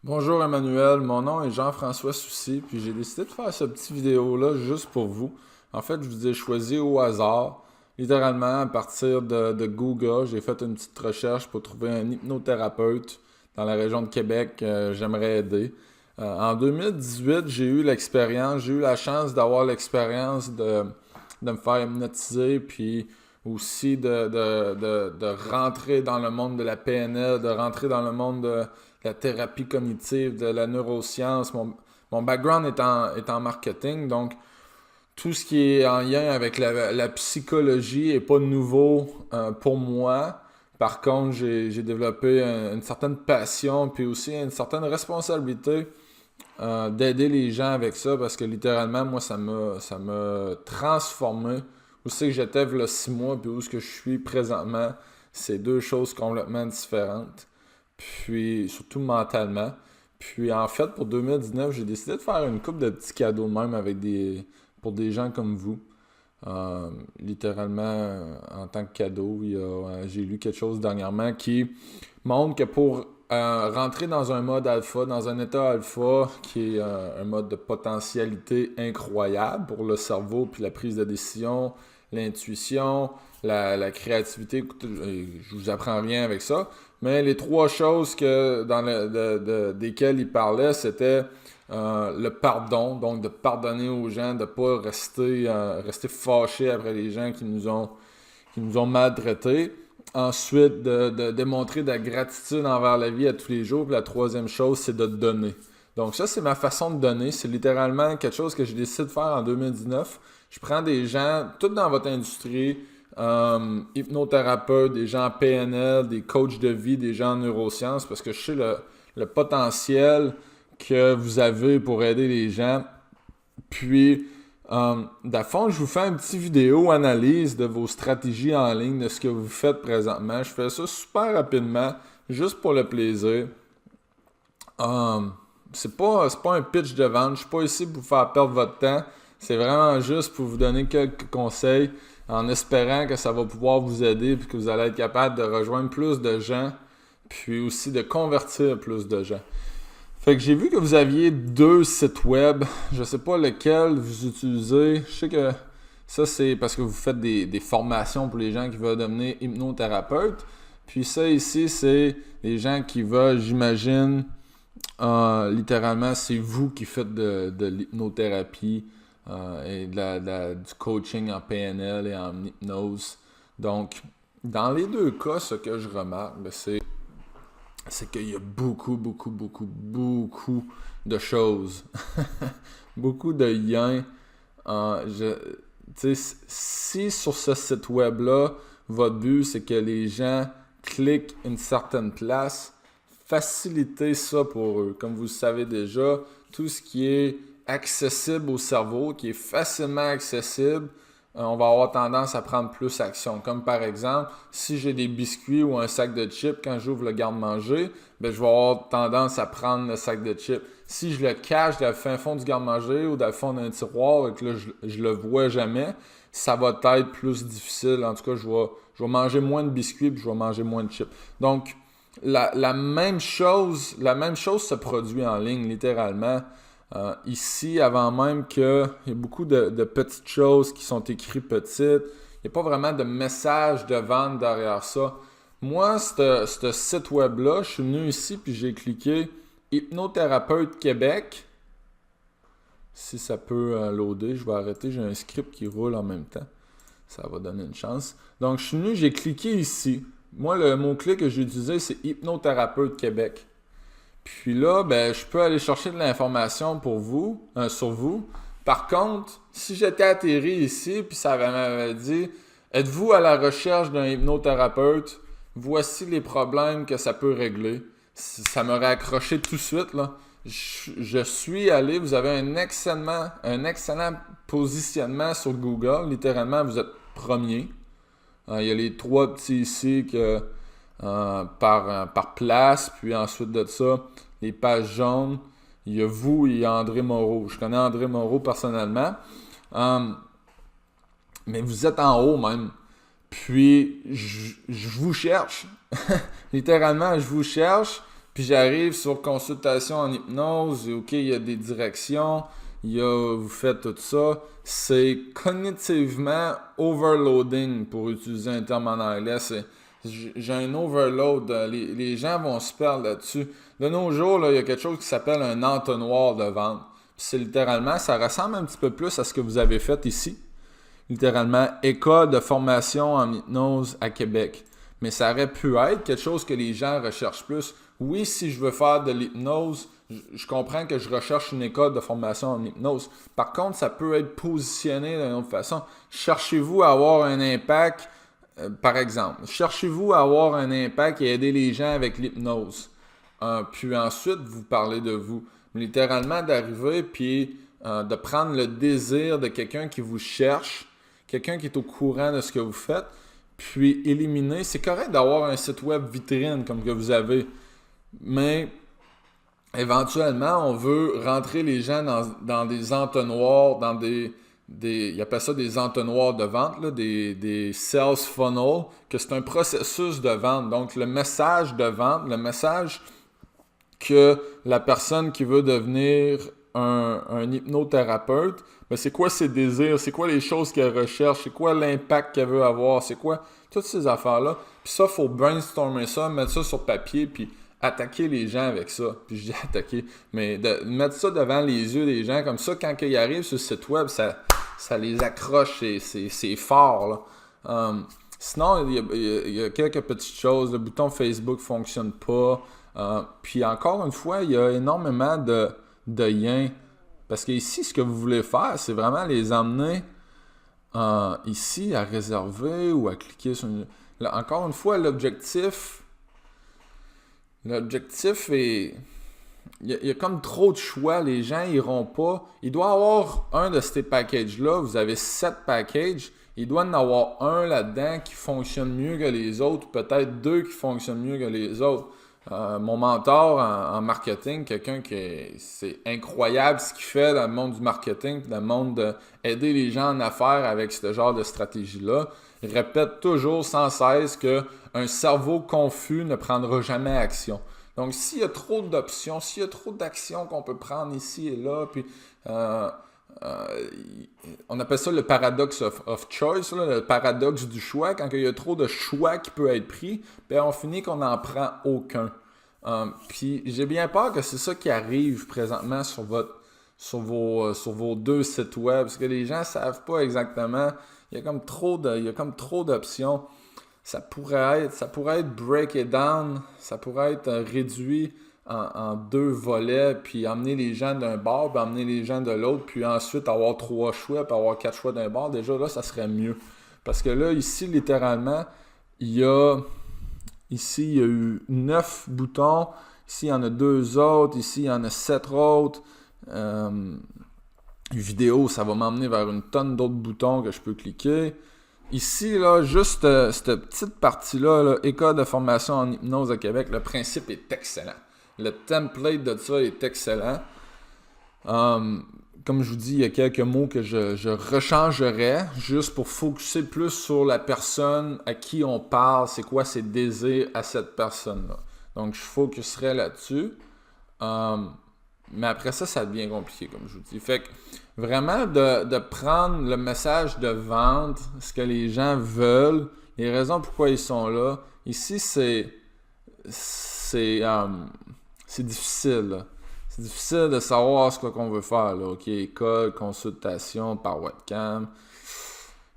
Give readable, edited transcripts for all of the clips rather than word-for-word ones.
Bonjour Emmanuel, mon nom est Jean-François Soucy, puis j'ai décidé de faire ce petit vidéo-là juste pour vous. En fait, je vous ai choisi au hasard, littéralement à partir de Google. J'ai fait une petite recherche pour trouver un hypnothérapeute dans la région de Québec que j'aimerais aider. En 2018, j'ai eu la chance d'avoir l'expérience de me faire hypnotiser, puis aussi de rentrer dans le monde de la PNL, de rentrer dans le monde de la thérapie cognitive, de la neuroscience. Mon background est en marketing, donc tout ce qui est en lien avec la psychologie est pas nouveau pour moi. Par contre, j'ai développé une certaine passion puis aussi une certaine responsabilité d'aider les gens avec ça parce que littéralement, moi, ça m'a transformé. Où c'est que j'étais il y a 6 mois puis où ce que je suis présentement, c'est deux choses complètement différentes. Puis, surtout mentalement. Puis, en fait, pour 2019, j'ai décidé de faire une couple de petits cadeaux de même pour des gens comme vous. Littéralement, en tant que cadeau, j'ai lu quelque chose dernièrement qui montre que pour rentrer dans un mode alpha, dans un état alpha, qui est un mode de potentialité incroyable pour le cerveau, puis la prise de décision, l'intuition, la créativité, écoutez, je vous apprends rien avec ça, mais les trois choses desquelles il parlait, c'était le pardon, donc de pardonner aux gens, de ne pas rester fâché après les gens qui nous ont maltraités. Ensuite, de démontrer de la gratitude envers la vie à tous les jours. Puis la troisième chose, c'est de donner. Donc ça, c'est ma façon de donner. C'est littéralement quelque chose que j'ai décidé de faire en 2019. Je prends des gens, tout dans votre industrie, hypnothérapeutes, des gens en PNL, des coachs de vie, des gens en neurosciences, parce que je sais le potentiel que vous avez pour aider les gens. Puis, fond, je vous fais une petite vidéo analyse de vos stratégies en ligne, de ce que vous faites présentement. Je fais ça super rapidement, juste pour le plaisir. C'est pas un pitch de vente. Je suis pas ici pour vous faire perdre votre temps. C'est vraiment juste pour vous donner quelques conseils en espérant que ça va pouvoir vous aider et que vous allez être capable de rejoindre plus de gens puis aussi de convertir plus de gens. Fait que j'ai vu que vous aviez 2 sites web. Je sais pas lequel vous utilisez. Je sais que ça, c'est parce que vous faites des formations pour les gens qui veulent devenir hypnothérapeutes. Puis ça ici, c'est les gens qui veulent, j'imagine, littéralement, c'est vous qui faites de l'hypnothérapie et du coaching en PNL et en hypnose. Donc, dans les deux cas, ce que je remarque, c'est qu'il y a beaucoup de choses. Beaucoup de liens. Si sur ce site web-là, votre but, c'est que les gens cliquent une certaine place, facilitez ça pour eux. Comme vous le savez déjà, tout ce qui est accessible au cerveau, qui est facilement accessible, on va avoir tendance à prendre plus action. Comme par exemple, si j'ai des biscuits ou un sac de chips, quand j'ouvre le garde-manger, je vais avoir tendance à prendre le sac de chips. Si je le cache dans le fin fond du garde-manger ou dans le fond d'un tiroir et que là, je le vois jamais, ça va être plus difficile. En tout cas, je vais manger moins de biscuits et je vais manger moins de chips. Donc, la même chose se produit en ligne, littéralement. Ici, avant même qu'il y ait beaucoup de petites choses qui sont écrites petites, il n'y a pas vraiment de message de vente derrière ça. Moi, ce site web-là, je suis venu ici puis j'ai cliqué Hypnothérapeute Québec. Si ça peut loader, je vais arrêter, j'ai un script qui roule en même temps. Ça va donner une chance. Donc, je suis venu, j'ai cliqué ici. Moi, le mot-clé que j'ai utilisé, c'est Hypnothérapeute Québec. Puis là, je peux aller chercher de l'information pour vous, sur vous. Par contre, si j'étais atterri ici, puis ça m'avait dit, êtes-vous à la recherche d'un hypnothérapeute? Voici les problèmes que ça peut régler. Ça m'aurait accroché tout de suite, là. Je suis allé, vous avez un excellent positionnement sur Google. Littéralement, vous êtes premier. Il y a les 3 petits ici que par place, puis ensuite de ça, les pages jaunes, il y a vous et il y a André Moreau. Je connais André Moreau personnellement, mais vous êtes en haut même. Puis, je vous cherche. Littéralement, je vous cherche. Puis j'arrive sur consultation en hypnose, OK, il y a des directions, vous faites tout ça. C'est cognitivement overloading, pour utiliser un terme en anglais. J'ai un overload. Les gens vont se perdre là-dessus. De nos jours, là, il y a quelque chose qui s'appelle un entonnoir de vente. C'est littéralement, ça ressemble un petit peu plus à ce que vous avez fait ici. Littéralement, école de formation en hypnose à Québec. Mais ça aurait pu être quelque chose que les gens recherchent plus. Oui, si je veux faire de l'hypnose, je comprends que je recherche une école de formation en hypnose. Par contre, ça peut être positionné d'une autre façon. Cherchez-vous à avoir un impact, par exemple. Cherchez-vous à avoir un impact et aider les gens avec l'hypnose. Puis ensuite, vous parlez de vous. Littéralement, d'arriver puis de prendre le désir de quelqu'un qui vous cherche, quelqu'un qui est au courant de ce que vous faites, puis éliminer. C'est correct d'avoir un site web vitrine comme que vous avez, mais éventuellement, on veut rentrer les gens dans des entonnoirs, dans ils appellent ça des entonnoirs de vente, là, des sales funnels, que c'est un processus de vente. Donc, le message de vente, le message que la personne qui veut devenir un hypnothérapeute, ben c'est quoi ses désirs, c'est quoi les choses qu'elle recherche, c'est quoi l'impact qu'elle veut avoir, c'est quoi toutes ces affaires-là. Puis ça, il faut brainstormer ça, mettre ça sur papier, puis attaquer les gens avec ça. Puis je dis attaquer, mais de mettre ça devant les yeux des gens, comme ça, quand ils arrivent sur le site web, ça les accroche, c'est fort, là. Sinon, il y a quelques petites choses. Le bouton Facebook ne fonctionne pas. Puis encore une fois, il y a énormément de liens. Parce que ici, ce que vous voulez faire, c'est vraiment les emmener ici à réserver ou à cliquer sur une... Là, encore une fois, l'objectif est... Il y a comme trop de choix, les gens iront pas. Il doit y avoir un de ces packages-là, vous avez 7 packages, il doit y en avoir un là-dedans qui fonctionne mieux que les autres, peut-être 2 qui fonctionnent mieux que les autres. Mon mentor en marketing, quelqu'un c'est incroyable ce qu'il fait dans le monde du marketing, dans le monde d'aider les gens en affaires avec ce genre de stratégie-là. Il répète toujours sans cesse qu'un cerveau confus ne prendra jamais action. Donc, s'il y a trop d'options, s'il y a trop d'actions qu'on peut prendre ici et là, puis on appelle ça le paradoxe of choice, là, le paradoxe du choix. Quand il y a trop de choix qui peut être pris, ben on finit qu'on n'en prend aucun. Puis j'ai bien peur que c'est ça qui arrive présentement sur vos 2 sites web, parce que les gens ne savent pas exactement. Il y a comme trop d'options. Ça pourrait être break it down, ça pourrait être réduit en 2 volets, puis emmener les gens d'un bord, puis emmener les gens de l'autre, puis ensuite avoir 3 choix, puis avoir 4 choix d'un bord. Déjà là, ça serait mieux. Parce que là, ici, littéralement, il y a eu 9 boutons. Ici, il y en a 2 autres. Ici, il y en a 7 autres. Vidéo, ça va m'emmener vers une tonne d'autres boutons que je peux cliquer. Ici, là, juste cette petite partie-là, là, École de formation en hypnose à Québec, le principe est excellent. Le template de ça est excellent. Comme je vous dis, il y a quelques mots que je rechangerais juste pour focuser plus sur la personne à qui on parle, c'est quoi ses désirs à cette personne-là. Donc, je focuserais là-dessus. Mais après ça, ça devient compliqué, comme je vous dis. Fait que vraiment de prendre le message de vente, ce que les gens veulent, les raisons pourquoi ils sont là. Ici, c'est difficile, là. C'est difficile de savoir ce qu'on veut faire, là. OK, école, consultation par webcam.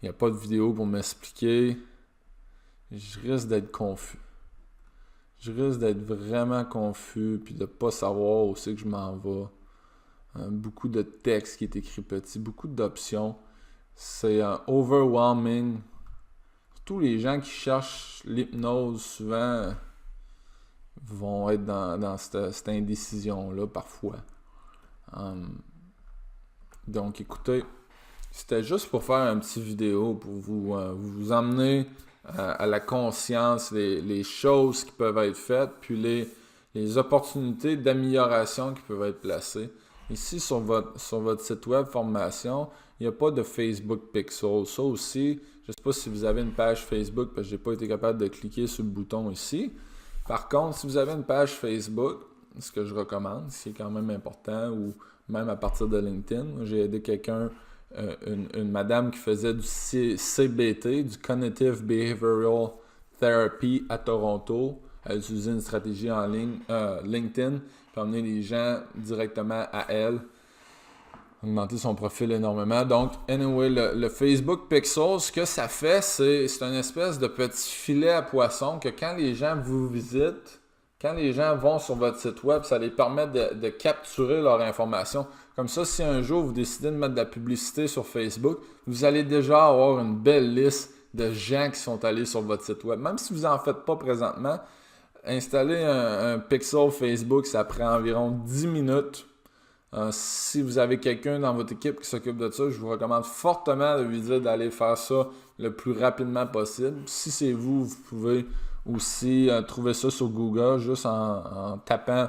Il n'y a pas de vidéo pour m'expliquer. Je risque d'être confus. Je risque d'être vraiment confus puis de ne pas savoir où c'est que je m'en vais. Beaucoup de texte qui est écrit petit, beaucoup d'options. C'est overwhelming. Tous les gens qui cherchent l'hypnose, souvent, vont être dans cette indécision-là parfois. Donc, écoutez, c'était juste pour faire une petite vidéo pour vous emmener à la conscience, les choses qui peuvent être faites, puis les opportunités d'amélioration qui peuvent être placées. Ici, sur votre site web formation, il n'y a pas de Facebook Pixel. Ça aussi, je ne sais pas si vous avez une page Facebook, parce que je n'ai pas été capable de cliquer sur le bouton ici. Par contre, si vous avez une page Facebook, ce que je recommande, ce qui est quand même important, ou même à partir de LinkedIn, j'ai aidé quelqu'un, une madame qui faisait du CBT, du Cognitive Behavioral Therapy à Toronto. Elle utilisait une stratégie en ligne, LinkedIn, pour amener les gens directement à elle. Augmenter son profil énormément. Donc, anyway, le Facebook Pixel, ce que ça fait, c'est une espèce de petit filet à poisson que quand les gens vous visitent, quand les gens vont sur votre site web, ça les permet de capturer leur information. Comme ça, si un jour vous décidez de mettre de la publicité sur Facebook, vous allez déjà avoir une belle liste de gens qui sont allés sur votre site web. Même si vous n'en faites pas présentement, installer un Pixel Facebook, ça prend environ 10 minutes. Si vous avez quelqu'un dans votre équipe qui s'occupe de ça, je vous recommande fortement de lui dire d'aller faire ça le plus rapidement possible. Si c'est vous, vous pouvez aussi trouver ça sur Google juste en tapant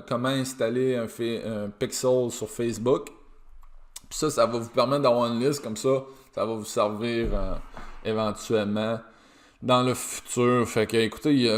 comment installer un Pixel sur Facebook. Puis ça va vous permettre d'avoir une liste comme ça va vous servir éventuellement dans le futur. Fait que écoutez, il y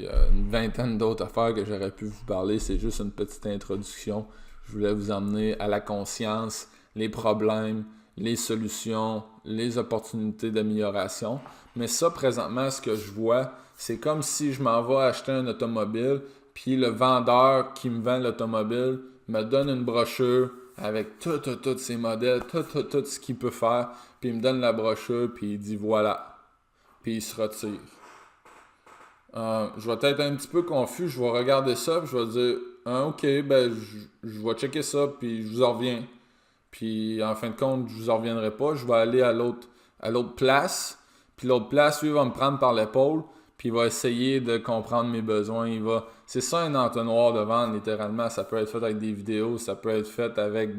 a une vingtaine d'autres affaires que j'aurais pu vous parler. C'est juste une petite introduction. Je voulais vous emmener à la conscience, les problèmes, les solutions, les opportunités d'amélioration. Mais ça, présentement, ce que je vois, c'est comme si je m'en vais acheter un automobile, puis le vendeur qui me vend l'automobile me donne une brochure avec tous ses modèles, tout ce qu'il peut faire, puis il me donne la brochure, puis il dit voilà. Puis il se retire. Je vais être un petit peu confus, je vais regarder ça, puis je vais dire ok, ben je vais checker ça, puis je vous en reviens. Puis en fin de compte, je vous en reviendrai pas, je vais aller à l'autre place, puis l'autre place, lui, va me prendre par l'épaule, puis il va essayer de comprendre mes besoins. C'est ça un entonnoir de vente, littéralement. Ça peut être fait avec des vidéos, ça peut être fait avec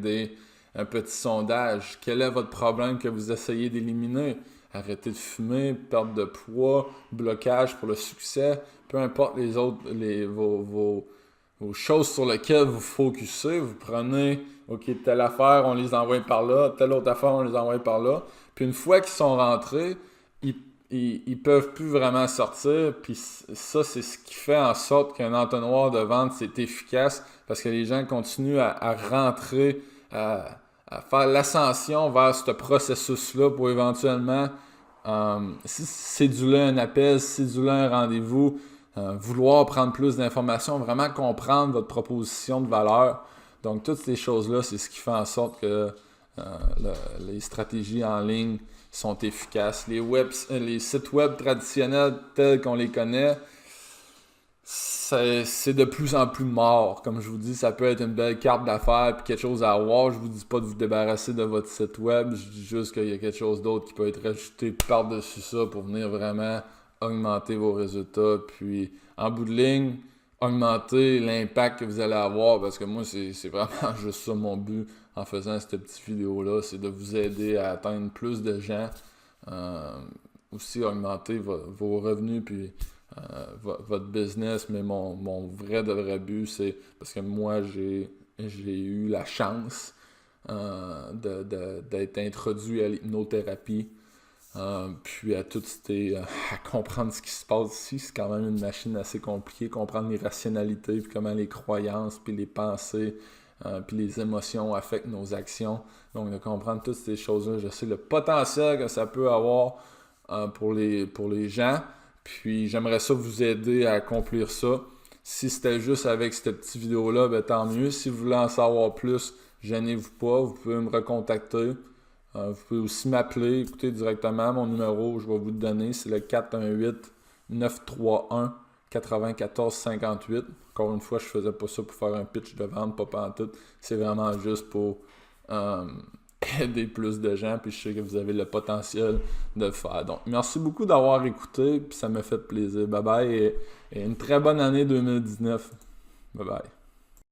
un petit sondage. Quel est votre problème que vous essayez d'éliminer? Arrêter de fumer, perte de poids, blocage pour le succès, peu importe vos choses sur lesquelles vous focussez, vous prenez, ok, telle affaire, on les envoie par là, telle autre affaire, on les envoie par là. Puis une fois qu'ils sont rentrés, ils peuvent plus vraiment sortir. Puis ça, c'est ce qui fait en sorte qu'un entonnoir de vente, c'est efficace parce que les gens continuent à rentrer, à faire l'ascension vers ce processus-là pour éventuellement céduler un appel, céduler un rendez-vous, vouloir prendre plus d'informations, vraiment comprendre votre proposition de valeur. Donc, toutes ces choses-là, c'est ce qui fait en sorte que les stratégies en ligne sont efficaces. Les sites web traditionnels tels qu'on les connaît, c'est de plus en plus mort. Comme je vous dis, ça peut être une belle carte d'affaires et quelque chose à avoir. Je vous dis pas de vous débarrasser de votre site web. Je dis juste qu'il y a quelque chose d'autre qui peut être ajouté par-dessus ça pour venir vraiment augmenter vos résultats. Puis, en bout de ligne, augmenter l'impact que vous allez avoir. Parce que moi, c'est vraiment juste ça mon but en faisant cette petite vidéo-là. C'est de vous aider à atteindre plus de gens. Aussi augmenter vos revenus puis votre business, mais mon vrai but, c'est parce que moi, j'ai eu la chance d'être introduit à l'hypnothérapie, puis à comprendre ce qui se passe ici. C'est quand même une machine assez compliquée, comprendre les rationalités, puis comment les croyances, puis les pensées, puis les émotions affectent nos actions. Donc, de comprendre toutes ces choses-là, je sais le potentiel que ça peut avoir pour les gens. Puis j'aimerais ça vous aider à accomplir ça. Si c'était juste avec cette petite vidéo-là, ben tant mieux. Si vous voulez en savoir plus, gênez-vous pas. Vous pouvez me recontacter. Vous pouvez aussi m'appeler, écoutez directement. Mon numéro, je vais vous le donner. C'est le 418-931-9458. Encore une fois, je faisais pas ça pour faire un pitch de vente, pas pantoute. C'est vraiment juste pour aider plus de gens, puis je sais que vous avez le potentiel de le faire. Donc, merci beaucoup d'avoir écouté, puis ça m'a fait plaisir. Bye bye et une très bonne année 2019. Bye bye.